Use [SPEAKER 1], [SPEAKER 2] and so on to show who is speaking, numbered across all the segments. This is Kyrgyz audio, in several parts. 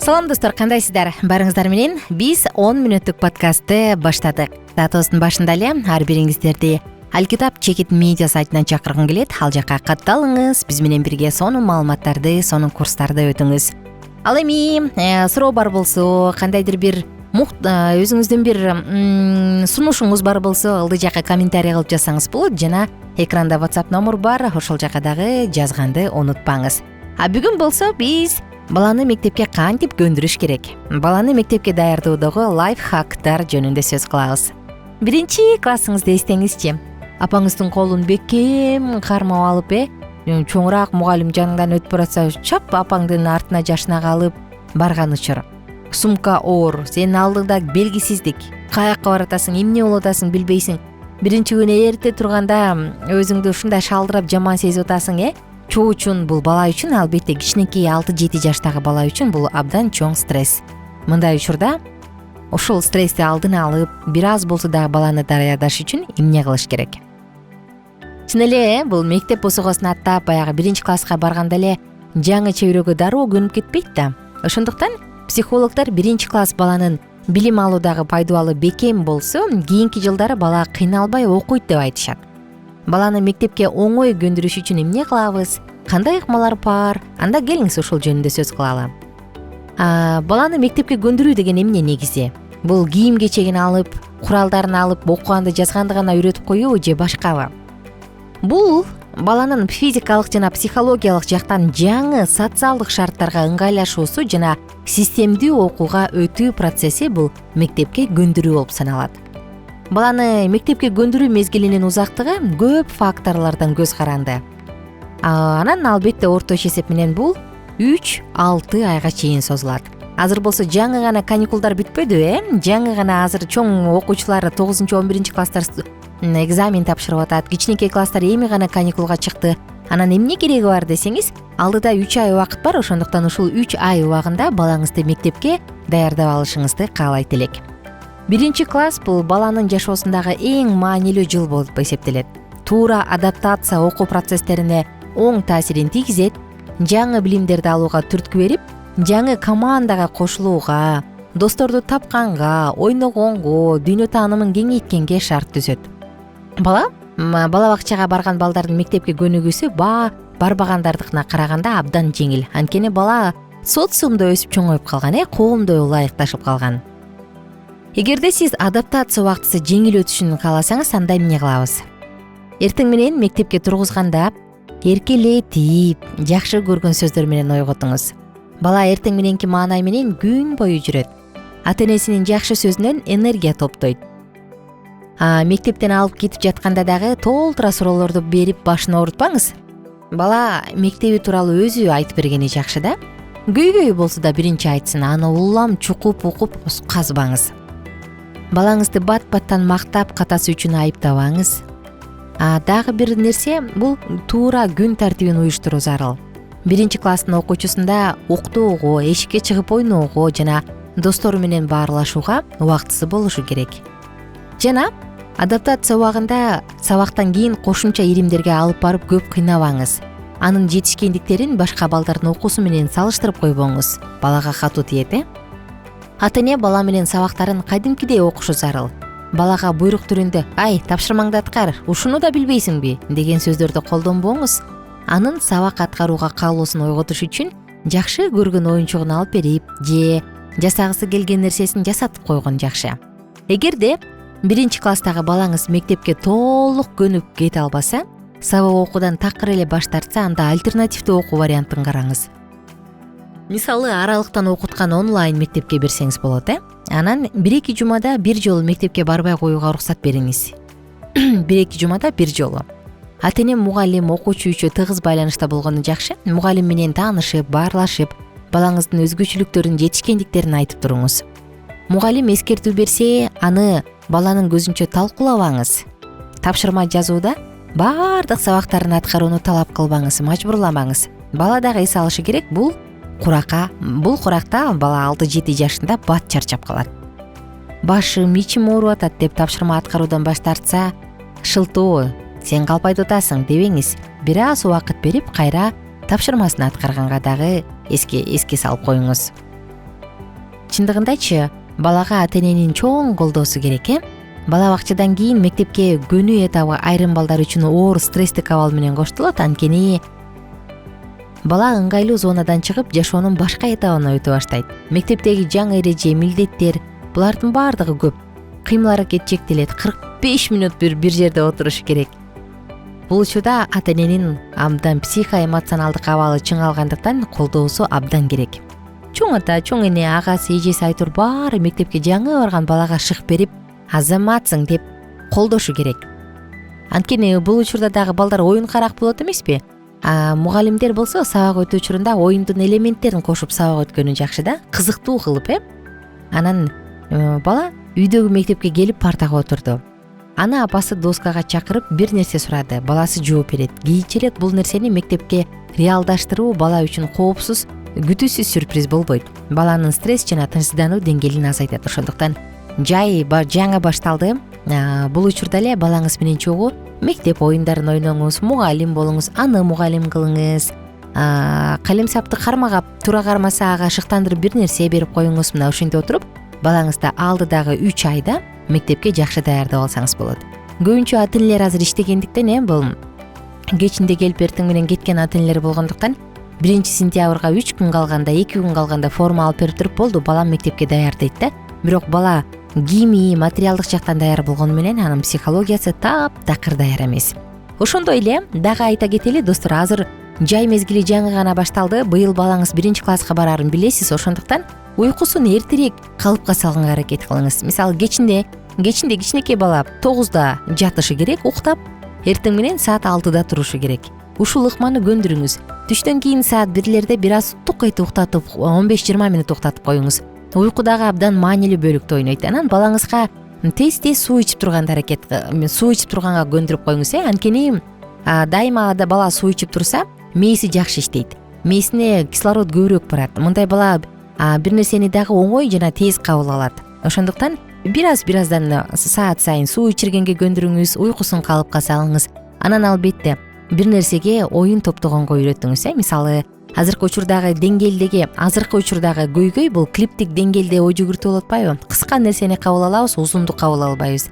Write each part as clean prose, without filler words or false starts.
[SPEAKER 1] Салам достор, кандайсыздар? Барыңыздар менен биз 10 мүнөттүк подкастты баштадык. Саатыбыздын башында эле ар бириңиздерди Алкитап Чекит медиа сайтынан чакыргым келет. Ал жакка катталыңыз, биз менен бирге сонун маалыматтарды, сонун курстарды өтүңүз. Ал эми суроо бар болсо, кандайдыр бир өзүңүздүн бир сунушуңуз бар болсо, ылдый жакка комментарий кылып жазсаңыз болот. Жана экранда WhatsApp номер бар, ошол жакка дагы жазганды унутпаңыз. Бүгүн болсо биз баланы мектепке кантип көндүрүш керек, баланы мектепке даярдоодогу лайфхактар жөнүндө сөз кылабыз. 1-классыңызды эстеңизчи, апаңыздын колун бекем кармап алып, чоңураак мугалим жаныңдан өтүп баратса, чап апаңдын артына жашына калып барган учур. Сумка оор, сенин алдыңда белгисиздик, каяка баратасың, эмне болуп атасың билбейсиң. Биринчи күнү эрте турганда өзүңдү ушундай шалдырап жаман сезип атасың, Чоо үчүн, бул бала үчүн, албетте кичинекей 6-7 жаштагы бала үчүн бул абдан чоң стресс. Мындай учурда ушул стрессти алдын алып, бир аз болсо дагы баланы даярдаш үчүн эмне кылыш керек? Чын эле бул мектеп босогосун аттап, баягы 1-класска барганда эле жаңы чөйрөгө дароо көнүп кетпейт да. Ошондуктан психологдор 1-класс баланын билим алуудагы пайдубалы бекем болсо, кийинки жылдары бала кыйналбай окуйт деп айтышат. Баланы мектепке оңой көндүрүш үчүн эмне кылабыз? Кандай ыкмалар бар? Анда келиңиз ушул жөнүндө сөз кылалы. Баланы мектепке көндүрүү деген эмне негизи? Бул кийим кечегин алып, куралдарын алып, окуганды жазганды гана үйрөтүп коюу же башкабы? Бул баланын физикалык жана психологиялык жактан жаңы социалдык шарттарга ыңгайлашуусу жана системдүү окууга өтүү процесси бул мектепке көндүрүү болуп саналат. Баланы мектепке көндүрүү мезгилинин узактыгы көп факторлордон көз каранды. Анан албетте орточо эсеп менен бул 3-6 айга чейин созулат. Азыр болсо жаңы гана каникулдар бүтпөдү, жаңы гана азыр чоң окуучулар 9-11-класстар экзамен тапшырып атат. Кичинекей класстар эми гана каникулга чыкты. Анан эмне кереги бар десеңиз, алдыда 3 ай убакыт бар. Ошондуктан ушул 3 ай убагында балаңызды мектепке даярдап алышыңызды каалайт элек. 1-класс бул баланын жашоосундагы эң маанилүү жыл болуп эсептелет. Туура адаптация окуу процесстерине оң таасирин тийгизет, жаңы билимдерди алууга түрткү берип, жаңы командага кошулууга, досторду тапканга, ойногонго, дүйнө таанымын кеңейткенге шарт түзөт. Бала бакчага барган балдардын мектепке көнүгүүсү барбагандардыкына караганда абдан жеңил. Анткени бала социумда өсүп чоңоюп калган, коомдо ылайыкташып калган. Эгерде сиз адаптация убактысы жеңил өтүшүн кааласаңыз, анда эмне кылабыз? Эртең менен мектепке тургузганда эркелетип, жакшы көргөн сөздөр менен ойготуңуз. Бала эртең мененки маанай менен күн бою жүрөт. Ата-энесинин жакшы сөзүнөн энергия топтойт. Мектептен алып кетип жатканда дагы толтура суроолорду берип башын оорутпаңыз. Бала мектеби тууралуу өзү айтып бергени жакшы да. Көйгөйү болсо да биринчи айтсын, аны улам чукуп укуп казбаңыз. Балаңызды бат-баттан мактап катасы үчүн айыптабаңыз. Дагы бир нерсе, бул туура күн тартибин уюштуруу зарыл. 1-класстын окуучусунда уктоого, эшикке чыгып ойноого жана достору менен баарлашууга убактысы болушу керек. Жана адаптация убагында сабактан кийин кошумча иримдерге алып барып көп кыйнабаңыз. Анын жетишкендиктерин башка балдардын окуусу менен салыштырып койбоңуз. Балага катуу тиет, Ата-эне бала менен сабактарын кадимкидей окушу зарыл. Балага буйрук түрүндө «Ай, тапшырмаңды аткар, ушуну да билбейсиңби?» деген сөздөрдү колдонбоңуз. Анын сабак аткарууга каалоосун ойготуш үчүн жакшы көргөн оюнчугун алып берип, же жасагысы келген нерсесин жасатып койгон жакшы. Эгерде 1-класстагы балаңыз мектепке толук көнүп кете албаса, сабак окуудан такыр эле баш тартса, анда альтернативдүү окуу вариантын караңыз. Мисалы, аралыктан окуткан онлайн мектепке берсеңиз болот, Анан 1-2 жумада бир жолу мектепке барбай коюуга уруксат бериңиз. 1-2 жумада бир жолу. Ата-эне мугалим окуучу үчөө тыгыз байланышта болгону жакшы. Мугалим менен таанышып, баарлашып, балаңыздын өзгөчөлүктөрүн, жетишкендиктерин айтып туруңуз. Мугалим эскертүү берсе, аны баланын көзүнчө талкуулабаңыз. Тапшырма жазууда баардык сабактарын аткарууну талап кылбаңыз, мажбурламаңыз. Бала дагы эс алышы керек, бул куракта бала 6-7 жашында бат чарчап калат. Башым, ичим ооруп атат деп тапшырма аткаруудан баш тартса, шылтоо, сен калпайтып атасың дебеңиз. Бир аз убакыт берип, кайра тапшырмасын аткарганга дагы эске салып коюңуз. чындыгындачы балага ата эненин чоң колдоосу керек. Бала бакчадан кийин мектепке көнүү этабы айрым балдар үчүн оор стресстик абал менен коштулат. Анткени бала ыңгайлуу зонадан чыгып жашоонун башка этабына өтө баштайт. Мектептеги жаңы эреже, милдеттер булардын баардыгы көп. Кыймыл аракет чектелет. 45 минут бир жерде отуруш керек. Бул учурда ата эненин абдан психоэмоционалдык абалы чыңалгандыктан колдоосу абдан керек. Чоң ата, чоң эне, агасы, эжеси айтор баары мектепке жаңы барган балага шык берип, азаматсың деп колдошу керек. Анткени бул учурда дагы балдар оюн карак болот эмеспи? Мугалимдер болсо сабак өтүү учурунда оюндун элементтерин кошуп сабак өткөнү жакшы да, кызыктуу кылып, Анан бала үйдөгү мектепке келип партага отурду. Аны апасы доскага чакырып бир нерсе сурады. Баласы жооп берет. Кийинчерээк бул нерсени мектепке реалдаштыруу бала үчүн коопсуз, күтүүсүз сюрприз болбойт. Баланын стресс жана тынчсыздануу деңгээлин азайтат. Ошондуктан жаңы башталды. Бул учурда эле балаңыз менен чогуу мектеп оюндарын ойноңуз, мугалим болуңуз, аны мугалим кылыңыз. Калем сапты кармагап туура кармаса ага шыктандырып бир нерсе берип коюңуз. Мына ошентип отуруп балаңызды алдыдагы 3 айда мектепке жакшы даярдап алсаңыз болот. Көбүнчө ата энелер азыр иштегендиктен бул кечинде келип эртең менен кеткен ата энелер болгондуктан 1-сентябрга 3 күн калганда, 2 күн калганда форма алып берип туруп болду, балам мектепке даяр дейт да. Бирок бала кийими, материалдык жактан даяр болгону менен анын психологиясы таптакыр даяр эмес. Ошондой эле дагы айта кетели достор, азыр жай мезгили жаңы гана башталды. Быйыл балаңыз 1-класска барарын билесиз. Ошондуктан уйкусун эртерээк калыпка салганга аракет кылыңыз. Мисалы кечинде кичинекей бала 9да жатышы керек, уктап, эртең менен саат 6да турушу керек. Ушул ыкманы көндүрүңүз. Түштөн кийин саат 1лерде бир аз тукайты уктатып, 15-20 минут уктатып коюңуз. Уйкудагы абдан маанилүү бөлүктү ойнойт. Анан балаңызга тез суу ичип турганга көндүрүп коюңуз. Анткени дайыма бала суу ичип турса, мээси жакшы иштейт. Мээсине кислород көбүрөөк барат. Мындай бала бир нерсени дагы оңой жана тез кабыл алат. Ошондуктан бир аздан саат сайын суу ичиргенге көндүрүңүз, уйкусун калыпка салыңыз. Анан албетте бир нерсеге оюн топтогонго үйрөтүңүз. Мисалы азыркы учурдагы көйгөй бул клиптик деңгээлде ой жүгүртүү болуп атпайбы? Кыска нерсени кабыл алабыз, узунду кабыл албайбыз.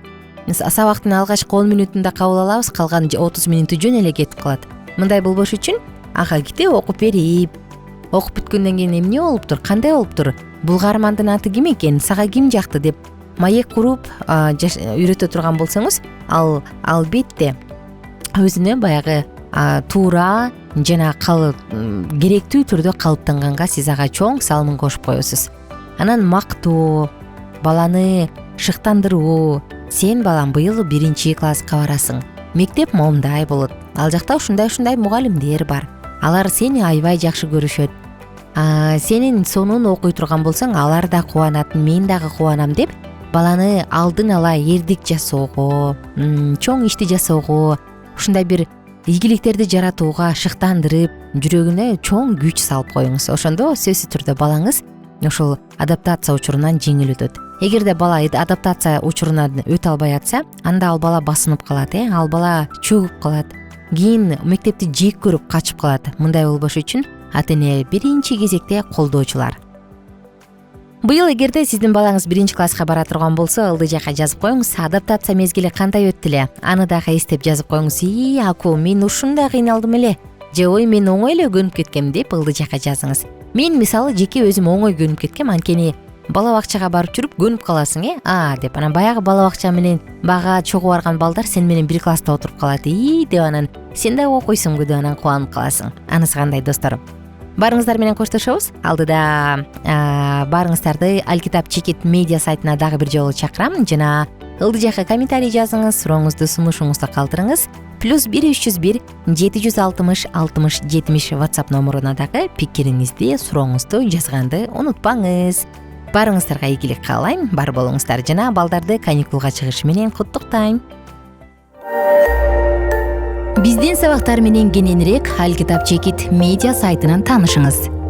[SPEAKER 1] Сабактын алгачкы 10 минутунда кабыл алабыз, калган 30 минуту жөн эле кетип калат. Мындай болбош үчүн ага китеп окуп берип, окуп бүткөндөн кийин эмне болуптур, кандай болуптур, бул каармандын аты ким экен, сага ким жакты деп маек куруп үйрөтө турган болсоңуз, албетте өзүнө баягы туура жана керектүү түрдө калыптанганга сиз ага чоң салымын кошуп коесуз. Анан мактоо, баланы шыктандыруу. Сен балам быйыл 1-класска барасың. Мектеп момундай болот. Ал жакта ушундай мугалимдер бар. Алар сени аябай жакшы көрүшөт. Сенин сонун окуй турган болсоң, алар да кубанат, мен дагы кубанам деп баланы алдын ала эрдик жасоого, чоң ишти жасоого, ушундай бир ийгиликтерди жаратууга шыктандырып, жүрөгүнө чоң күч салып коюңуз. Ошондо сөзсүз түрдө балаңыз ошол адаптация учурунан жеңил өтөт. Эгерде бала адаптация учурунан өтө албай атса, анда ал бала басынып калат, ал бала чөгүп калат. Кийин мектепти жек көрүп качып калат. Мындай болбош үчүн ата эне биринчи кезекте колдоочулар. Быйыл эгерде сиздин балаңыз 1-класска бара турган болсо, ылдый жакка жазып коюңуз. Адаптация мезгили кандай өттү эле? Аны дагы эстеп жазып коюңуз. Аку, мен ушундай кыйналдым эле. Же ой, мен оңой эле көнүп кеткем деп ылдый жакка жазыңыз. Мен мисалы жеке өзүм оңой көнүп кеткем, анткени бала бакчага барып жүрүп көнүп каласың, деп анан баягы бала бакча менен бага чогуу барган балдар сен менен бир класста отуруп калат. Деп анан сен да окуйсуңбу деп анан кубанып каласың. Анысы кандай достор? Барыңыздар менен коштошобуз. Алдыда барыңыздарды Алкитап Чекит медиа сайтына дагы бир жолу чакырам. Жана ылдый жакка комментарий жазыңыз, сурооңузду, сунушуңузду калтырыңыз. +1 301 760 60 70 WhatsApp номуруна дагы пикириңизди, сурооңузду жазганды унутпаңыз. Барыңыздарга ийгилик каалайм, бар болуңуздар жана балдарды каникулга чыгышы менен куттуктайм. Биздин сабактар менен кененирээк Алкитап Чекит медиа сайтынан таанышыңыз.